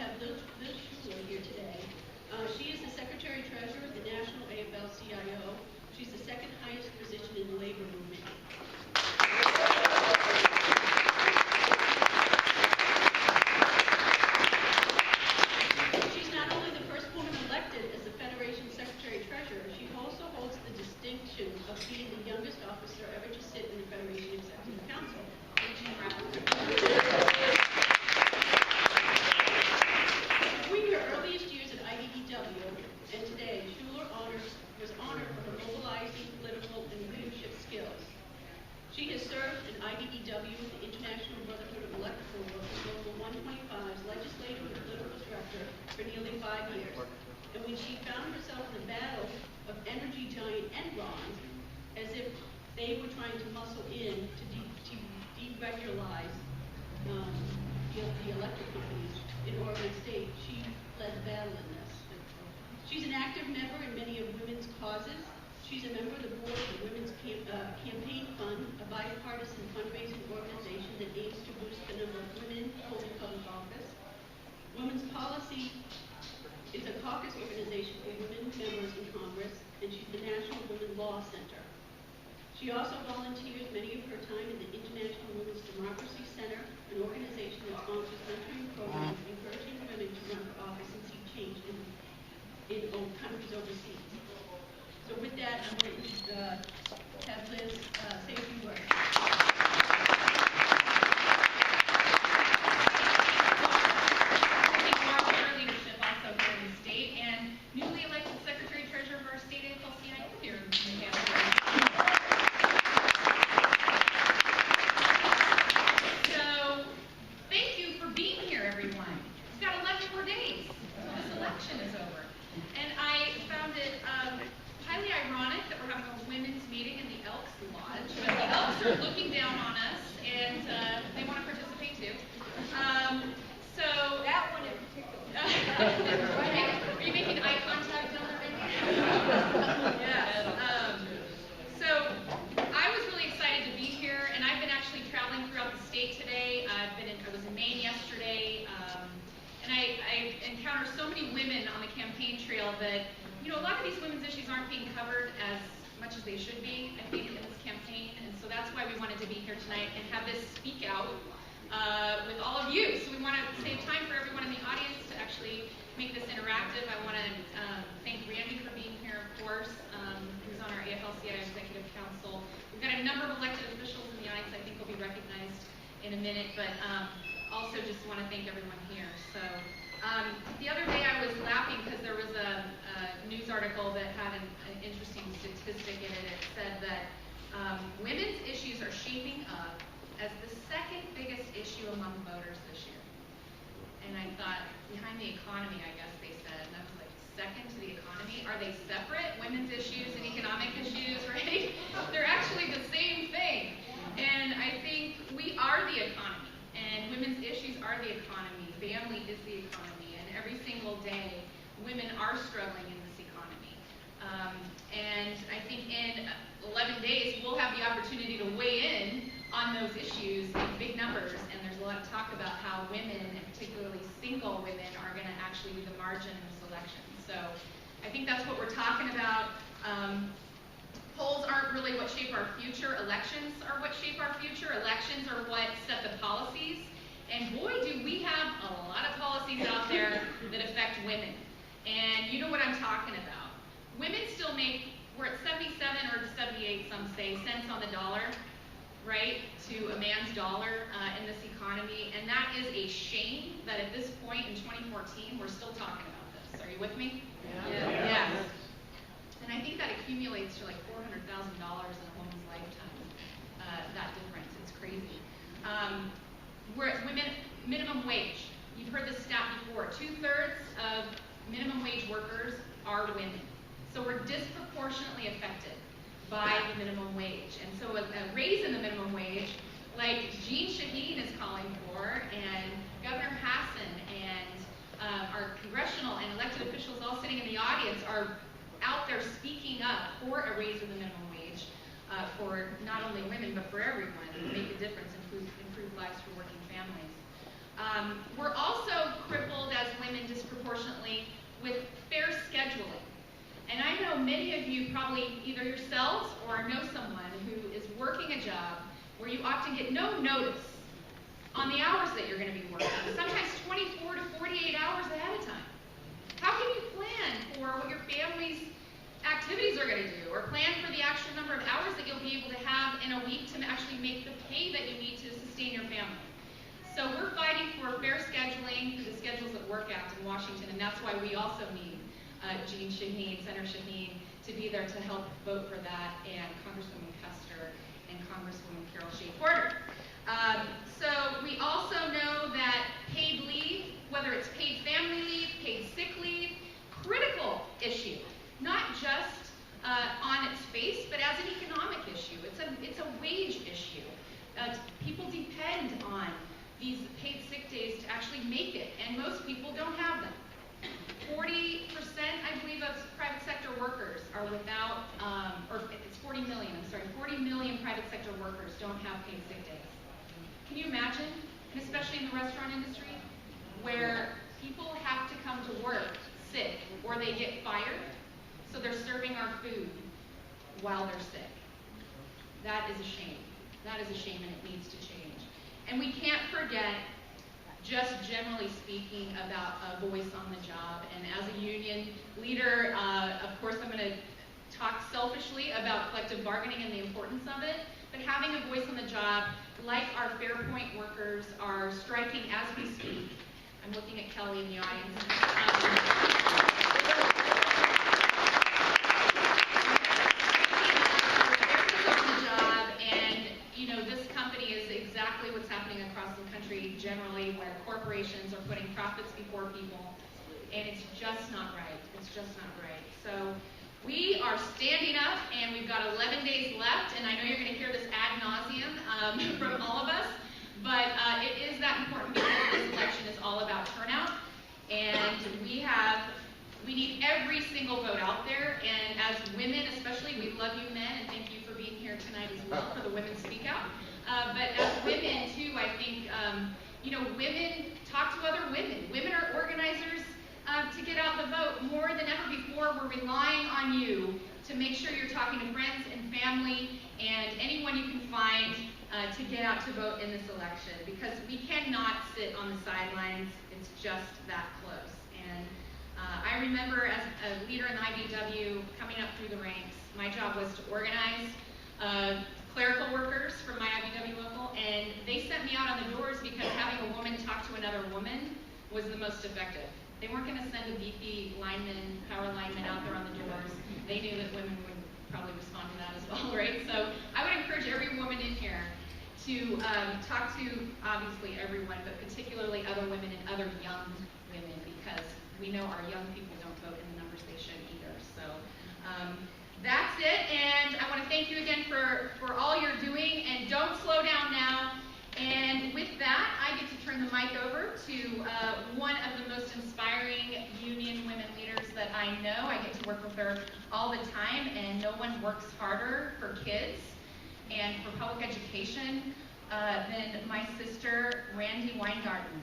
have Liz Shuler here today. She is the Secretary-Treasurer of the National AFL-CIO. She's the second highest position in the labor movement. She's not only the first woman elected as the Federation's Secretary-Treasurer, she also holds the distinction of being the youngest officer ever to sit in the Federation Executive Council. Between her earliest years at IDEW and today, Shuler was honored for her mobilizing political and leadership skills. She has served in IDEW with the International Brotherhood of Electrical Workers, Local 125's legislative and political director for nearly 5 years. And when she found herself in the battle of energy giant Enron, as if they were trying to muscle in to deregularize the electric companies in Oregon State, she led the battle in this. She's an active member in many of women's causes. She's a member of the board of the Women's Campaign Fund, a bipartisan fundraising organization that aims to boost the number of women holding public office. Women's Policy is a caucus organization for women members in Congress, and she's the National Women Law Center. She also volunteers many of her time in the International Women's Democracy Center, an organization that sponsors mentoring programs encouraging women to run for office and see change in countries overseas. So with that, I'm going to have Liz say a few words. Thank you all for your leadership also here in the state, and newly elected Secretary-Treasurer of our state AFL-CIO here in Canada. So, thank you for being here, everyone. We've got 11 more days until this election is over. And I found it highly ironic that we're having a women's meeting in the Elks Lodge, but the Elks are looking down on us, and they want to participate too. So that one in particular. Are you making eye contact down there? Yes. So I was really excited to be here, and I've been actually traveling throughout the state today. I was in Maine yesterday, and I encountered so many women on the campaign trail that, you know, a lot of these women's issues aren't being covered as much as they should be, I think, in this campaign. And so that's why we wanted to be here tonight and have this speak out with all of you. So we want to save time for everyone in the audience to actually make this interactive. I want to thank Randy for being here, of course, who's on our AFL-CIO Executive Council. We've got a number of elected officials in the audience I think will be recognized in a minute, but also just want to thank everyone here. So the other day I was laughing because there was a news article that had an interesting statistic in it. It said that women's issues are shaping up as the second biggest issue among voters this year. And I thought, behind the economy, I guess they said, and I was like, second to the economy? Are they separate? Women's issues and economic issues, right? They're actually the same thing. And I think we are the economy, and women's issues are the economy. Family is the economy, and every single day, women are struggling in this economy. And I think in 11 days, we'll have the opportunity to weigh in on those issues in big numbers, and there's a lot of talk about how women, and particularly single women, are going to actually be the margin in this election. So I think that's what we're talking about. Polls aren't really what shape our future. Elections are what shape our future. Elections are what set the policies. And boy, do we have a lot of policies out there that affect women. And you know what I'm talking about. Women still make, we're at 77 or 78, some say, cents on the dollar, right, to a man's dollar in this economy. And that is a shame that at this point in 2014, we're still talking about this. Are you with me? Yeah. Yes. And I think that accumulates to like $400,000 in a woman's lifetime, that difference. It's crazy. We're at minimum wage. You've heard this stat before. 2/3 of minimum wage workers are women. So we're disproportionately affected by the minimum wage. And so a raise in the minimum wage, like Jean Shaheen is calling for, and Governor Hassan, and our congressional and elected officials all sitting in the audience are out there speaking up for a raise in the minimum wage for not only women, but for everyone, to make a difference, improve lives for working families. We're also crippled as women disproportionately with fair scheduling. And I know many of you probably either yourselves or know someone who is working a job where you often get no notice on the hours that you're going to be working, sometimes 24 to 48 hours ahead of time. How can you plan for what your family's activities are going to do, or plan for the actual number of hours that you'll be able to have in a week to actually make the pay that you need to sustain your family? So we're fighting for fair scheduling for the schedules that work out in Washington, and that's why we also need Jean Shaheen, Senator Shaheen, to be there to help vote for that, and Congresswoman Custer and Congresswoman Carol Shea Porter. So we also know that paid leave, whether it's paid family leave, paid sick leave, critical issue, not just on its face, but as an economic issue. It's a wage issue. People depend on these paid sick days to actually make it, and most people don't have them. 40%, I believe, of private sector workers are without, or it's 40 million, I'm sorry, 40 million private sector workers don't have paid sick days. Can you imagine, and especially in the restaurant industry, where people have to come to work sick or they get fired, so they're serving our food while they're sick? That is a shame. That is a shame, and it needs to change. And we can't forget, just generally speaking, about a voice on the job. And as a union leader, of course, I'm going to talk selfishly about collective bargaining and the importance of it, but having a voice on the job, like our Fairpoint workers are striking as we speak. I'm looking at Kelly in the audience. What's happening across the country generally, where corporations are putting profits before people, and it's just not right. It's just not right. So we are standing up, and we've got 11 days left, and I know you're going to hear this ad nauseum from all of us, but it is that important because this election is all about turnout, and we need every single vote out there, and as women especially, we love you men, and thank you for being here tonight as well for the Women Speak Out. But as women, too, I think, women talk to other women. Women are organizers to get out the vote more than ever before. We're relying on you to make sure you're talking to friends and family and anyone you can find to get out to vote in this election, because we cannot sit on the sidelines. It's just that close. And I remember as a leader in the IBEW coming up through the ranks, my job was to organize clerical workers from my IBEW local, and they sent me out on the doors because having a woman talk to another woman was the most effective. They weren't going to send a VP lineman, power lineman out there on the doors. They knew that women would probably respond to that as well, right? So I would encourage every woman in here to talk to, obviously, everyone, but particularly other women and other young women, because we know our young people don't vote in the numbers they should either. So that's it, and I want to thank you again for all you're doing, and don't slow down now. And with that, I get to turn the mic over to one of the most inspiring union women leaders that I know. I get to work with her all the time, and no one works harder for kids and for public education than my sister, Randy Weingarten.